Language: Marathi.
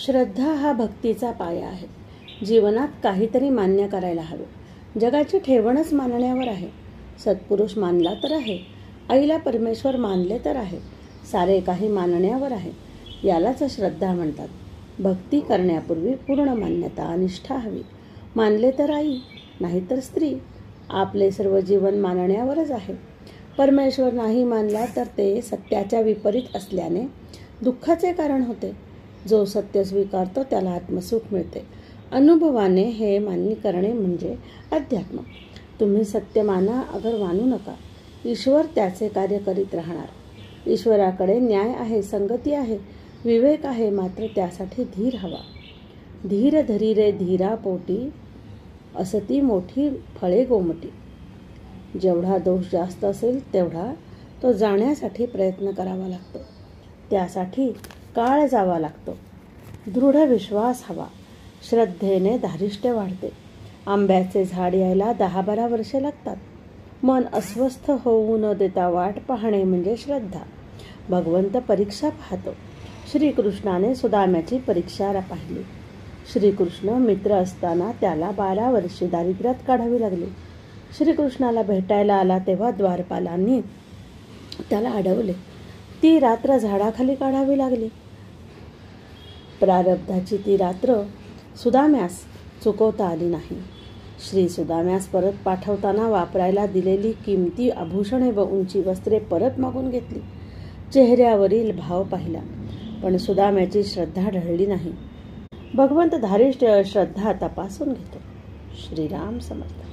श्रद्धा हा भक्तीचा पाया आहे. जीवनात काहीतरी मान्य करायला हवे. जगाची ठेवणच मानण्यावर आहे. सत्पुरुष मानला तर आहे, आईला परमेश्वर मानले तर आहे, सारे काही मानण्यावर आहे. यालाच श्रद्धा म्हणतात. भक्ती करण्यापूर्वी पूर्ण मान्यता निष्ठा हवी. मानले तर आई, नाहीतर स्त्री. आपले सर्व जीवन मानण्यावरच आहे. परमेश्वर नाही मानला तर ते सत्याच्या विपरीत असल्याने दुःखाचे कारण होते. जो सत्य स्वीकारतो त्याला आत्मसुख मिळते. अनुभवाने हे मान्य करणे म्हणजे अध्यात्म. तुम्ही सत्य माना अगर मानू नका. ईश्वर त्याचे कार्य करीत राहणार. ईश्वराकडे न्याय आहे, संगती आहे, विवेक आहे, मात्र त्यासाठी धीर हवा. धीर धरी रे धीरा पोटी, असती मोठी फळे गोमटी. जेवढा दोष जास्त असेल तेवढा तो जाण्यासाठी प्रयत्न करावा लागतो. त्यासाठी काळ जावा लागतो. दृढ विश्वास हवा. श्रद्धेने धारिष्ट्य वाढते. आंब्याचे झाड यायला 10-12 वर्षे लागतात. मन अस्वस्थ होऊ न देता वाट पाहणे म्हणजे श्रद्धा. भगवंत परीक्षा पाहतो. श्रीकृष्णाने सुदाम्याची परीक्षा पाहिली. श्रीकृष्ण मित्र असताना त्याला 12 वर्षे दारिद्र्यात काढावी लागली. श्रीकृष्णाला भेटायला आला तेव्हा द्वारपालांनी त्याला अडवले. ती रात्र झाडाखाली काढावी लागली. प्रारब्धाची ती रात्र सुदाम्यास चुकवता आली नाही. श्री सुदाम्यास परत पाठवताना वापरायला दिलेली किमती आभूषणे व उंची वस्त्रे परत मागून घेतली. चेहऱ्यावरील भाव पाहिला, पण सुदाम्याची श्रद्धा ढळली नाही. भगवंत धारिष्ट्य श्रद्धा तपासून घेतो. श्रीराम समर्थ.